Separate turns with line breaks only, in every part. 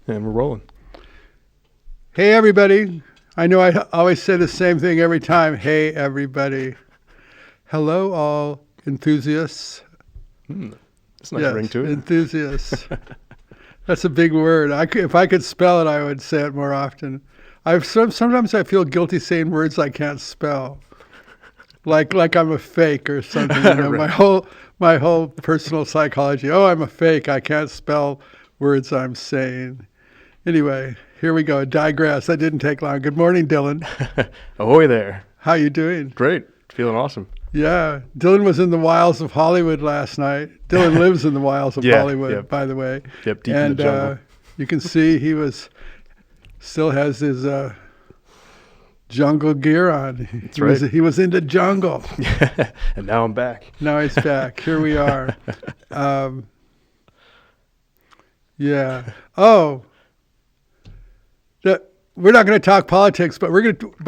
And we're rolling.
Hey, everybody. I know I always say the same thing every time. Hey, everybody. Hello, all enthusiasts.
It's nice ring to it.
Enthusiasts. That's a big word. If I could spell it, I would say it more often. Sometimes I feel guilty saying words I can't spell. Like I'm a fake or something. You know? Right. My whole personal psychology. Oh, I'm a fake. I can't spell words I'm saying. Anyway, here we go. Digress. That didn't take long. Good morning, Dylan.
Ahoy there.
How you doing?
Great. Feeling awesome.
Yeah. Dylan was in the wilds of Hollywood last night. Dylan lives in the wilds of Hollywood, by the way.
Yep, deep in the jungle.
You can see he still has his jungle gear on. He was in the jungle.
And now I'm back.
Now he's back. Here we are. Yeah. Oh. We're not going to talk politics, but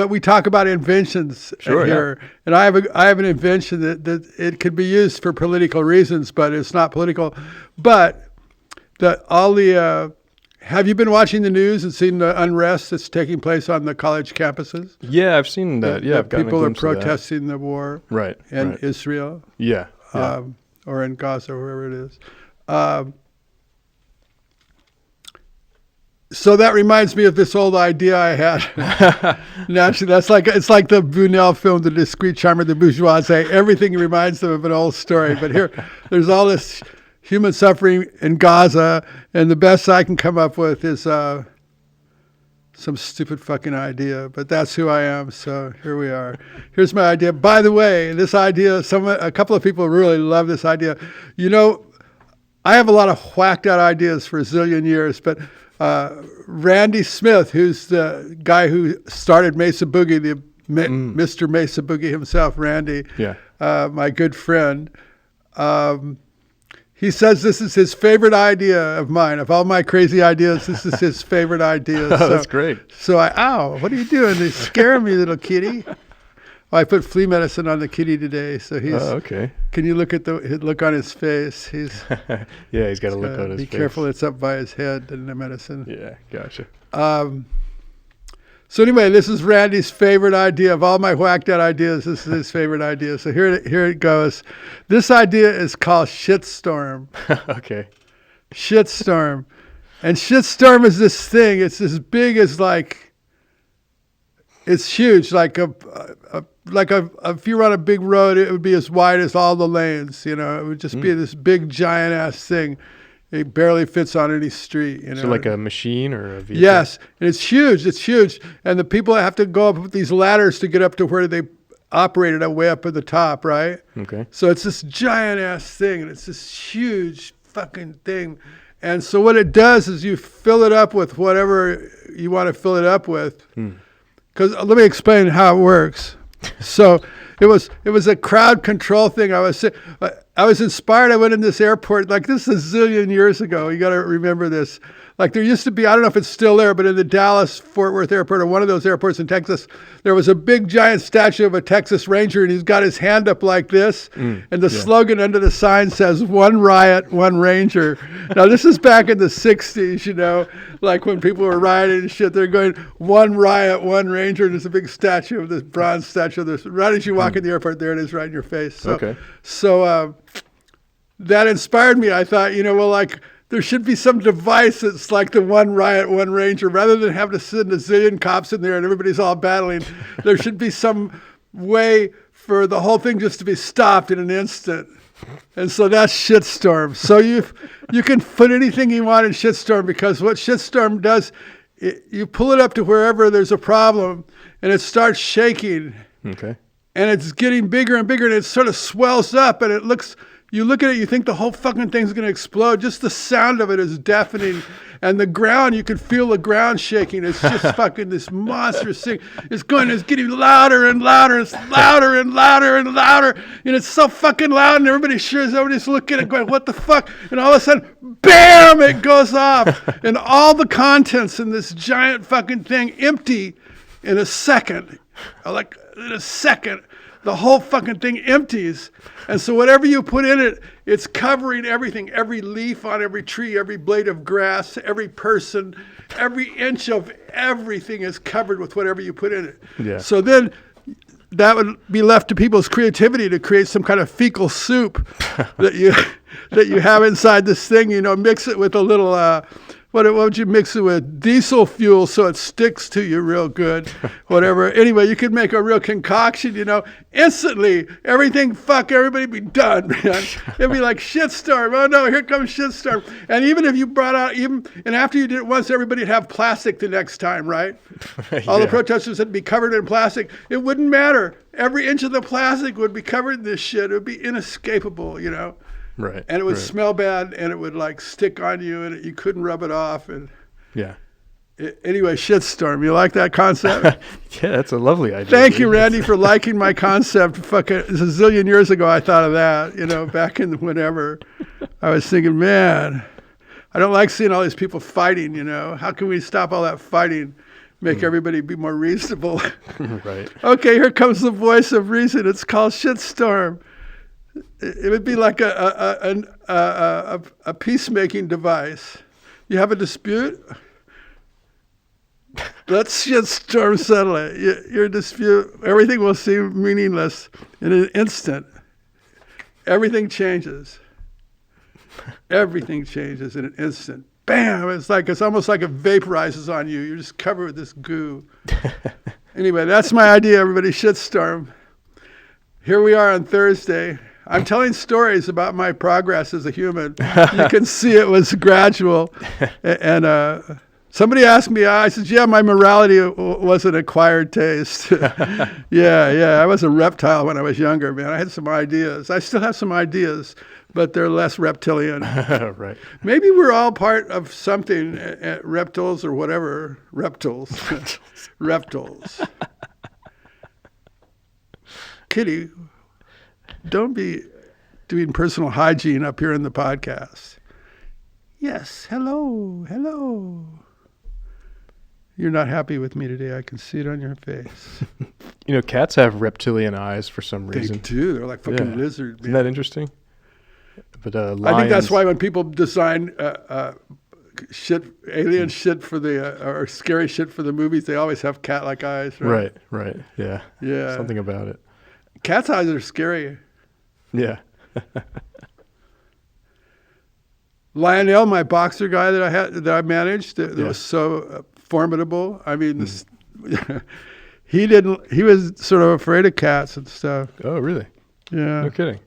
we talk about inventions here. Yeah. And I have an invention that it could be used for political reasons, but it's not political. But have you been watching the news and seen the unrest that's taking place on the college campuses?
Yeah, I've seen that. Yeah,
people are protesting the war,
right,
in Israel,
or
in Gaza, or wherever it is. So that reminds me of this old idea I had. Naturally, it's like the Buñuel film, The Discreet Charm of the Bourgeoisie. Everything reminds them of an old story. But here, there's all this human suffering in Gaza, and the best I can come up with is some stupid fucking idea. But that's who I am, so here we are. Here's my idea. By the way, this idea, a couple of people really love this idea. You know, I have a lot of whacked out ideas for a zillion years, but Randy Smith, who's the guy who started Mesa Boogie, Mr. Mesa Boogie himself, Randy, my good friend, he says this is his favorite idea of mine. Of all my crazy ideas, this is his favorite idea.
Oh, that's great.
So what are you doing? You're scaring me, little kitty. I put flea medicine on the kitty today, so he's. Oh, okay. Can you look at the look on his face? He's.
Yeah, he's got a look on his face.
Be careful; it's up by his head and the medicine.
Yeah, gotcha.
So anyway, this is Randy's favorite idea of all my whacked out ideas. This is his favorite idea. So here it goes. This idea is called shitstorm.
Okay.
Shitstorm, and shitstorm is this thing. It's as big as It's huge, if you were on a big road, it would be as wide as all the lanes. You know, it would just be this big giant ass thing. It barely fits on any street. You know,
so like a machine or a vehicle?
Yes, and it's huge. It's huge, and the people have to go up with these ladders to get up to where they operate it way up at the top, right?
Okay.
So it's this giant ass thing, and it's this huge fucking thing. And so what it does is you fill it up with whatever you want to fill it up with. Because let me explain how it works. So it was a crowd control thing. I was inspired. I went in this airport, this is a zillion years ago. You got to remember this. There used to be, I don't know if it's still there, but in the Dallas-Fort Worth airport or one of those airports in Texas, there was a big giant statue of a Texas Ranger, and he's got his hand up like this. And the slogan under the sign says, "One riot, one Ranger." Now, this is back in the 60s, you know, when people were rioting and shit, they're going, "One riot, one Ranger." And there's a big statue of this bronze statue of this. Right as you walk in the airport, there it is right in your face. So that inspired me. I thought, there should be some device that's like the one riot, one Ranger. Rather than having to send a zillion cops in there and everybody's all battling, there should be some way for the whole thing just to be stopped in an instant. And so that's shitstorm. So you can put anything you want in shitstorm, because what shitstorm does, you pull it up to wherever there's a problem and it starts shaking.
Okay.
And it's getting bigger and bigger, and it sort of swells up, and you look at it, you think the whole fucking thing's going to explode. Just the sound of it is deafening. And the ground, you can feel the ground shaking. It's just fucking this monstrous thing. It's getting louder and louder. It's louder and louder and louder. And it's so fucking loud, and everybody's looking at it going, what the fuck? And all of a sudden, bam, it goes off. And all the contents in this giant fucking thing empty in a second. In a second. the whole fucking thing empties. And so whatever you put in it, it's covering everything, every leaf on every tree, every blade of grass, every person, every inch of everything is covered with whatever you put in it.
Yeah.
So then that would be left to people's creativity to create some kind of fecal soup that you have inside this thing, mix it with a little, what would you mix it with? Diesel fuel so it sticks to you real good, whatever. Anyway, you could make a real concoction, instantly, everybody be done, man. It'd be like shitstorm. Oh no, here comes shitstorm. And even if you brought out, and after you did it once, everybody'd have plastic the next time, right? All the protesters would be covered in plastic. It wouldn't matter. Every inch of the plastic would be covered in this shit. It would be inescapable,
Right.
And it would smell bad, and it would stick on you, and you couldn't rub it off. And
yeah.
Anyway, shitstorm. You like that concept?
Yeah, that's a lovely idea.
Thank you, Randy, for liking my concept. Fucking a zillion years ago, I thought of that. Back in whenever, I was thinking, man, I don't like seeing all these people fighting. How can we stop all that fighting? Make everybody be more reasonable.
Right.
Okay, here comes the voice of reason. It's called shitstorm. It would be like a peacemaking device. You have a dispute? Let's shitstorm settle it. Your dispute, everything will seem meaningless in an instant. Everything changes. Everything changes in an instant. Bam! It's almost like it vaporizes on you. You're just covered with this goo. Anyway, that's my idea, everybody. Shitstorm. Here we are on Thursday. I'm telling stories about my progress as a human. You can see it was gradual. And somebody asked me, I said, yeah, my morality was an acquired taste. Yeah, I was a reptile when I was younger, man. I had some ideas. I still have some ideas, but they're less reptilian.
Right.
Maybe we're all part of something, reptiles or whatever. Reptiles. Reptiles. Kitty, don't be doing personal hygiene up here in the podcast. Yes, hello. You're not happy with me today. I can see it on your face.
Cats have reptilian eyes for some reason.
They do. They're like fucking lizards.
Isn't that interesting? But lions...
I think that's why when people design alien shit for or scary shit for the movies, they always have cat-like eyes. Right.
Yeah. Something about it.
Cat's eyes are scary.
Yeah.
Lionel, my boxer guy that I managed, that was so formidable. I mean, he was sort of afraid of cats and stuff.
Oh, really?
Yeah.
No kidding.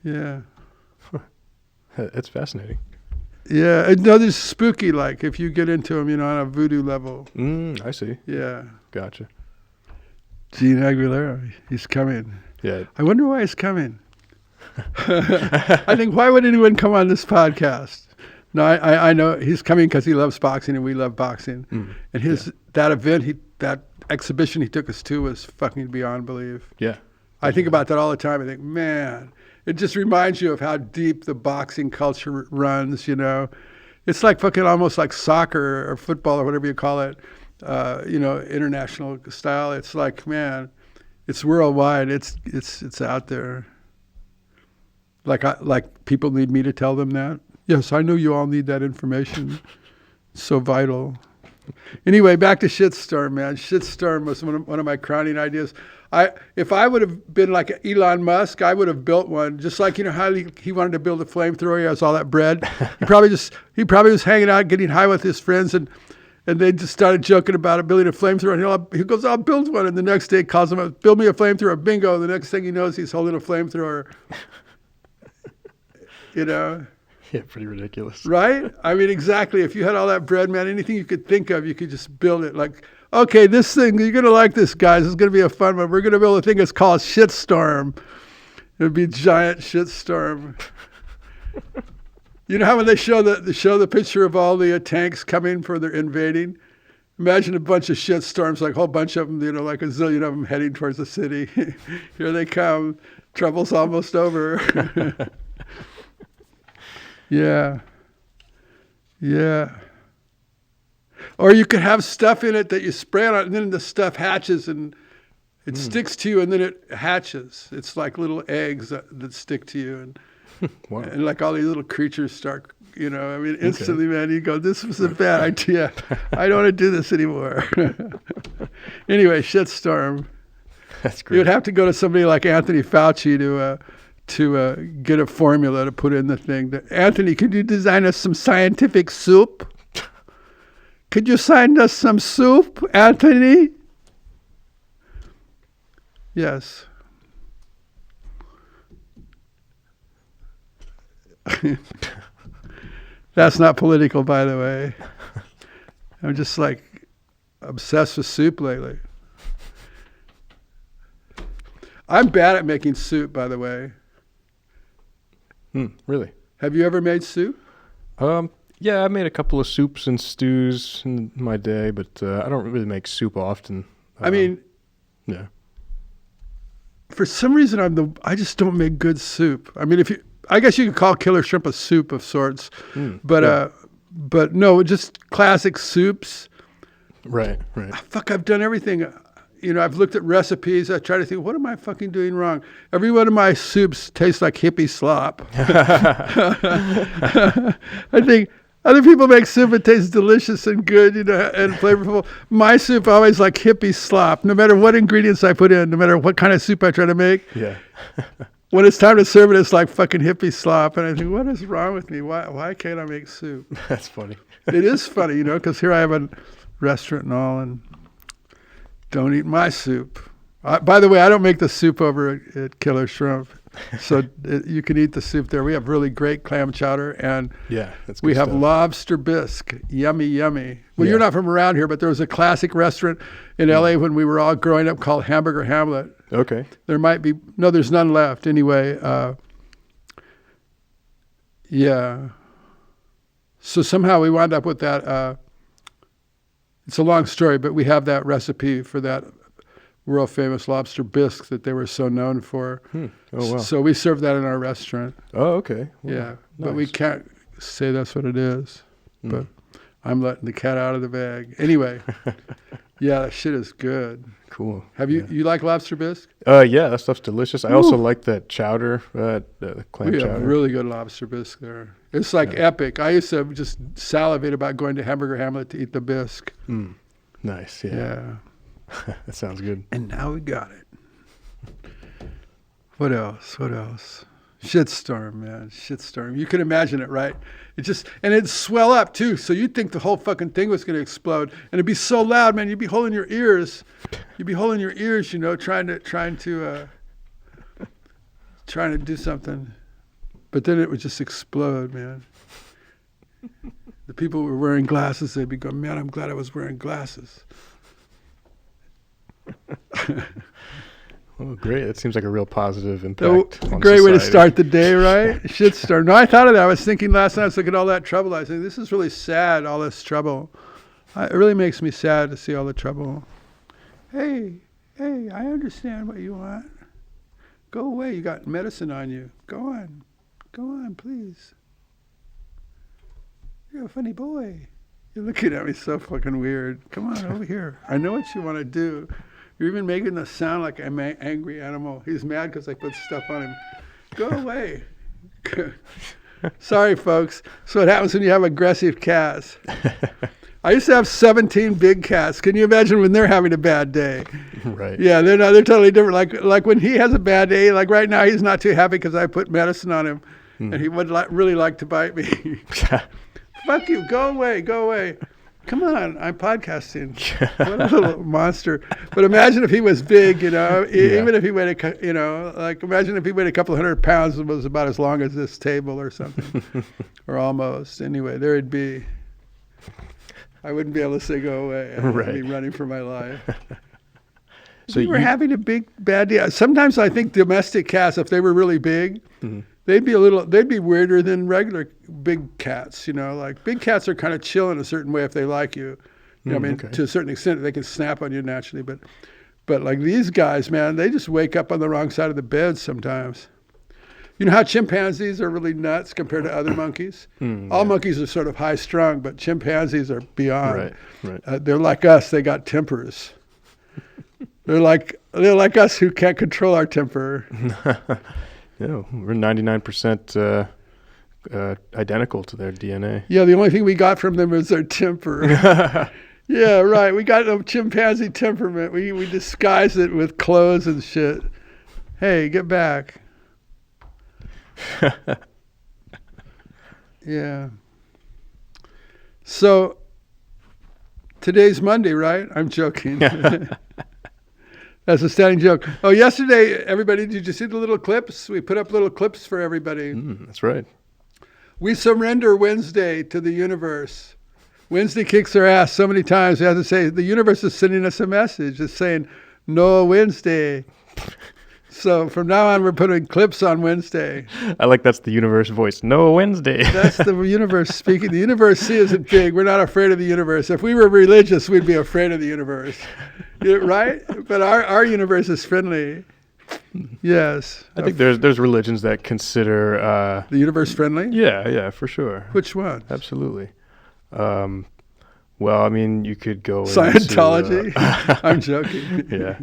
Yeah.
It's fascinating.
Yeah. No, there's spooky, if you get into them, on a voodoo level.
I see.
Yeah.
Gotcha.
Gene Aguilera, he's coming.
Yeah.
I wonder why he's coming. I think, why would anyone come on this podcast? No, I know he's coming because he loves boxing and we love boxing. And that event, that exhibition he took us to was fucking beyond belief.
Yeah.
I think about that all the time. I think, man, it just reminds you of how deep the boxing culture runs, It's like fucking almost like soccer or football or whatever you call it, international style. It's like, man, it's worldwide. It's out there. Like people need me to tell them that. Yes, I know you all need that information. It's so vital. Anyway, back to shitstorm, man. Shitstorm was one of my crowning ideas. If I would have been like Elon Musk, I would have built one. Just like how he wanted to build a flamethrower. He has all that bread. He probably was hanging out, getting high with his friends, and they just started joking about building a flamethrower. And he goes, I'll build one. And the next day, calls him up, build me a flamethrower. Bingo. The next thing he knows, he's holding a flamethrower.
Yeah, pretty ridiculous.
Right? I mean, exactly. If you had all that bread, man, anything you could think of, you could just build it. Like, okay, this thing, you're going to like this, guys. This is going to be a fun one. We're going to build a thing that's called shitstorm. It would be a giant shitstorm. You know how when they show the picture of all the tanks coming for their invading? Imagine a bunch of shitstorms, like a whole bunch of them, like a zillion of them heading towards the city. Here they come. Trouble's almost over. Yeah. Or you could have stuff in it that you spray on it, and then the stuff hatches and It sticks to you and then it hatches. It's like little eggs that stick to you.
Wow.
And like all these little creatures start, instantly, man, you go, this was a bad idea. I don't want to do this anymore. Anyway, shitstorm.
That's
You
great.
would have to go to somebody like Anthony Fauci to get a formula to put in the thing. Anthony, could you design us some scientific soup? Could you sign us some soup, Anthony? Yes. That's not political, by the way. I'm just like obsessed with soup lately. I'm bad at making soup, by the way.
Really?
Have you ever made soup?
Yeah, I made a couple of soups and stews in my day, but I don't really make soup often. Yeah.
For some reason, I just don't make good soup. I guess you could call killer shrimp a soup of sorts, but no, just classic soups.
Right.
I've done everything. I've looked at recipes. I try to think, what am I fucking doing wrong? Every one of my soups tastes like hippie slop. I think other people make soup that tastes delicious and good, and flavorful. My soup always like hippie slop, no matter what ingredients I put in, no matter what kind of soup I try to make.
Yeah.
When it's time to serve it, it's like fucking hippie slop. And I think, what is wrong with me? Why can't I make soup?
That's funny.
It is funny, because here I have a restaurant and all, and don't eat my soup. By the way, I don't make the soup over at Killer Shrimp. So you can eat the soup there. We have really great clam chowder, and
Yeah, that's good
we have
stuff.
lobster bisque. Yummy, yummy. Well,
Yeah.
you're not from around here, but there was a classic restaurant in LA when we were all growing up called Hamburger Hamlet.
Okay.
There might be, no, there's none left anyway. Yeah. So somehow we wound up with that. It's a long story, but we have that recipe for that world famous lobster bisque that they were so known for.
Oh, wow.
So we serve that in our restaurant.
Oh, okay. Well,
Yeah. But we
nice.
can't say that's what it is. But I'm letting the cat out of the bag. Anyway. Yeah, that shit is good.
Cool.
Have you like lobster bisque?
Yeah, that stuff's delicious. I also like that chowder, the clam
We
chowder.
have really good lobster bisque there. It's like epic. I used to just salivate about going to Hamburger Hamlet to eat the bisque.
Nice. Yeah.
Yeah.
That sounds good.
And now we got it. What else? Shitstorm, man. Shitstorm. You can imagine it, right? And it'd swell up too. So you'd think the whole fucking thing was going to explode. And it'd be so loud, man. You'd be holding your ears. Trying to do something. But then it would just explode, man. The people who were wearing glasses, they'd be going, man, I'm glad I was wearing glasses.
Oh, great. That seems like a real positive
So,
impact on
great way to
society.
start the day, right? Shitstorm. No, I thought of that. I was thinking last night, I was looking at all that trouble. I was thinking, this is really sad, all this trouble. It really makes me sad to see all the trouble. Hey, I understand what you want. Go away. You got medicine on you. Go on, please. You're a funny boy. You're looking at me so fucking weird. Come on over here. I know what you want to do. You're even making the sound like an angry animal. He's mad because I put stuff on him. Go away. Sorry, folks. So what happens when you have aggressive cats. I used to have 17 big cats. Can you imagine when they're having a bad day?
Right.
Yeah, they're totally different. Like when he has a bad day, like right now he's not too happy because I put medicine on him. And he would really like to bite me. Fuck you. Go away. Come on, I'm podcasting. What a little monster. But imagine if he was big, even if he weighed, imagine if he weighed a couple 100 pounds and was about as long as this table or something. Or almost. Anyway, there he'd be. I wouldn't be able to say go away. I'd be running for my life. So you were having a bad day. Sometimes I think domestic cats, if they were really big, they'd be weirder than regular big cats, like big cats are kind of chill in a certain way if they like you. To a certain extent, they can snap on you naturally, but like these guys, man, they just wake up on the wrong side of the bed sometimes. You know how chimpanzees are really nuts compared to other monkeys? All monkeys are sort of high strung, but chimpanzees are beyond.
Right.
They're like us. They got tempers. They're like us who can't control our temper.
Yeah, we're 99% identical to their DNA.
Yeah, the only thing we got from them is their temper. Yeah, right. We got a chimpanzee temperament. We disguise it with clothes and shit. Hey, get back. Yeah. So today's Monday, right? I'm joking. That's a standing joke. Oh, yesterday, everybody, did you see the little clips? We put up little clips for everybody.
That's right.
We surrender Wednesday to the universe. Wednesday kicks our ass so many times. We have to say, the universe is sending us a message. It's saying, no Wednesday. So from now on, we're putting clips on Wednesday.
I like that's the universe voice. No Wednesday.
That's the universe speaking. The universe isn't big. We're not afraid of the universe. If we were religious, we'd be afraid of the universe. Right? But our universe is friendly. Yes.
I think there's religions that consider...
the universe friendly?
Yeah, for sure.
Which one?
Absolutely. Well, I mean, you could go
Scientology?
into...
I'm joking.
Yeah.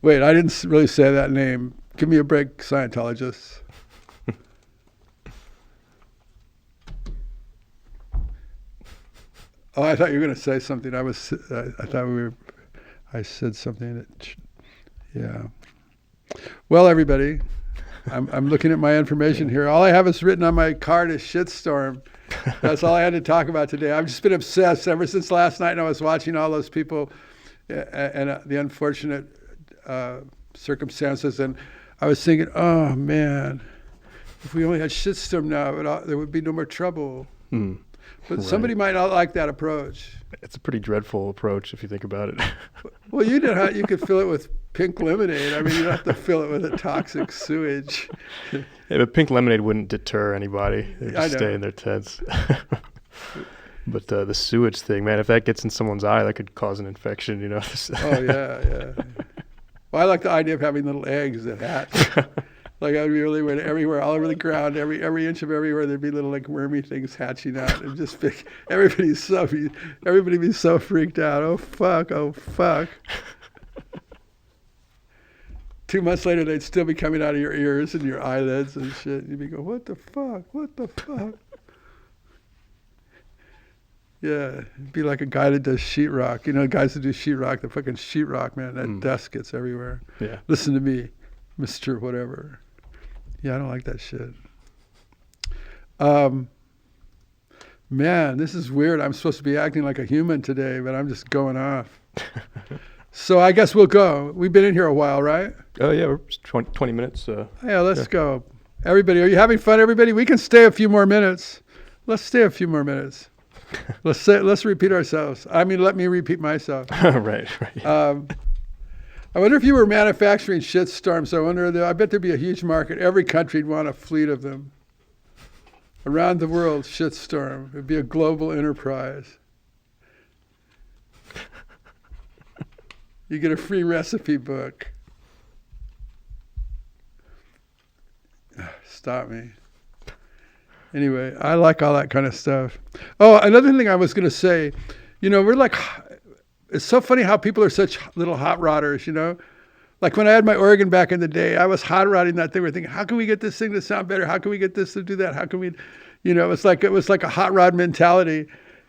Wait, I didn't really say that name. Give me a break, Scientologists. Oh, I thought you were going to say something. I said something that, yeah. Well, everybody, I'm looking at my information here. All I have is written on my card is shitstorm. That's all I had to talk about today. I've just been obsessed ever since last night, and I was watching all those people and the unfortunate circumstances, and I was thinking, oh man, if we only had shitstorm now, there would be no more trouble. But somebody might not like that approach.
It's a pretty dreadful approach if you think about it.
Well, you could fill it with pink lemonade. I mean, you don't have to fill it with a toxic sewage.
Yeah, but pink lemonade wouldn't deter anybody. They'd just stay in their tents. But the sewage thing, man, if that gets in someone's eye, that could cause an infection, you know.
Oh, yeah. Well, I like the idea of having little eggs that hatch. Like I would be really everywhere, all over the ground, every inch of everywhere, there'd be little like wormy things hatching out, and just everybody be so freaked out. Oh fuck. 2 months later, they'd still be coming out of your ears and your eyelids and shit. You'd be going, what the fuck? Yeah, it'd be like a guy that does sheetrock. You know, guys that do sheetrock, the fucking sheetrock, man, that dust gets everywhere.
Yeah.
Listen to me, Mr. Whatever. Yeah, I don't like that shit. Man, this is weird. I'm supposed to be acting like a human today, but I'm just going off. So I guess we'll go. We've been in here a while, right?
Oh, yeah, we're 20 minutes.
Yeah, let's go. Everybody, are you having fun, everybody? We can stay a few more minutes. Let's stay a few more minutes. Let's repeat ourselves. I mean, let me repeat myself.
Right.
I wonder if you were manufacturing shitstorms. I bet there'd be a huge market. Every country'd want a fleet of them. Around the world, shitstorm. It'd be a global enterprise. You get a free recipe book. Stop me. Anyway, I like all that kind of stuff. Oh, another thing I was going to say, we're like, it's so funny how people are such little hot rodders, Like when I had my organ back in the day, I was hot rodding that thing. We're thinking, how can we get this thing to sound better? How can we get this to do that? How can we, it was like a hot rod mentality.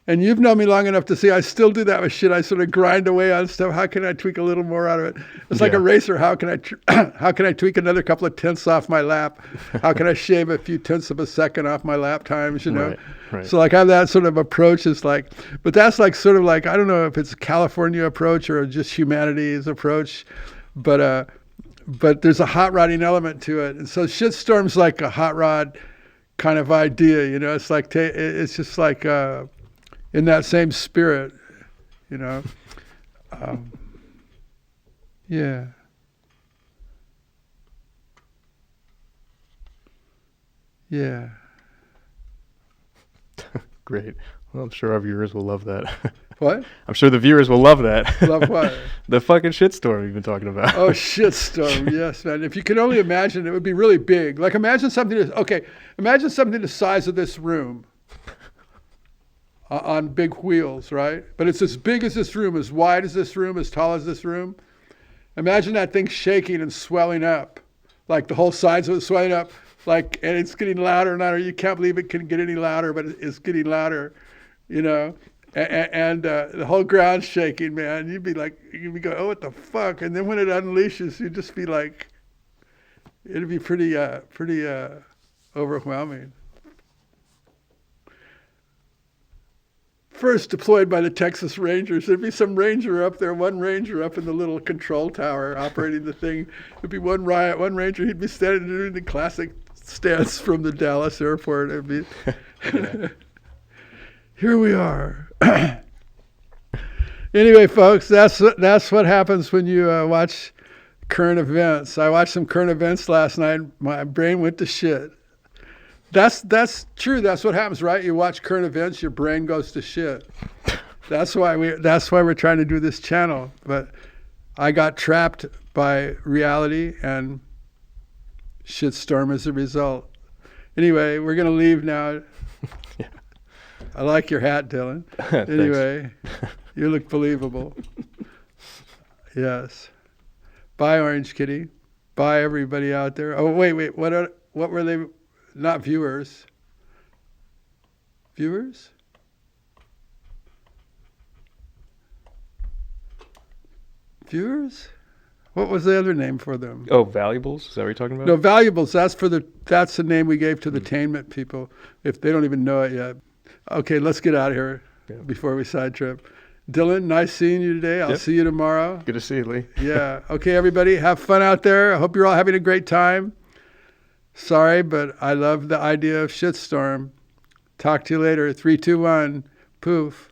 And you've known me long enough to see I still do that with shit. I sort of grind away on stuff. How can I tweak a little more out of it? It's like a racer. How can I tweak another couple of tenths off my lap? How can I shave a few tenths of a second off my lap times, Right. So like I have that sort of approach. But that's like sort of like, I don't know if it's a California approach or just humanity's approach, but there's a hot rodding element to it. And so shitstorm's like a hot rod kind of idea, It's like, it's just like, in that same spirit, Yeah. Yeah.
Great. Well, I'm sure our viewers will love that.
What?
I'm sure the viewers will love that.
Love what?
The fucking shitstorm you've been talking about.
Oh, shitstorm. Yes, man. If you can only imagine, it would be really big. Like imagine something the size of this room. on big wheels, right? But it's as big as this room, as wide as this room, as tall as this room. Imagine that thing shaking and swelling up, like the whole sides of it swelling up, like, and it's getting louder and louder. You can't believe it can get any louder, but it's getting louder, you know. And the whole ground's shaking, man. You'd be going, oh, what the fuck? And then when it unleashes, you'd just be like, it'd be pretty overwhelming. First deployed by the Texas Rangers. There'd be some ranger up there, one ranger up in the little control tower operating the thing. There'd be one ranger. He'd be standing doing the classic stance from the Dallas airport. It'd be, here we are. Anyway, folks, that's what happens when you watch current events. I watched some current events last night. My brain went to shit. That's true. That's what happens, right? You watch current events, your brain goes to shit. That's why we're trying to do this channel. But I got trapped by reality and shitstorm as a result. Anyway, we're gonna leave now. Yeah. I like your hat, Dylan. Anyway, you look believable. Yes. Bye, Orange Kitty. Bye, everybody out there. Oh, wait. What were they? Not viewers. Viewers? Viewers? What was the other name for them?
Oh, valuables? Is that what you're talking about?
No, valuables. That's the name we gave to the attainment people, if they don't even know it yet. Okay, let's get out of here before we side trip. Dylan, nice seeing you today. I'll see you tomorrow.
Good to see you, Lee.
Yeah. Okay, everybody, have fun out there. I hope you're all having a great time. Sorry, but I love the idea of shitstorm. Talk to you later. 3, 2, 1. Poof.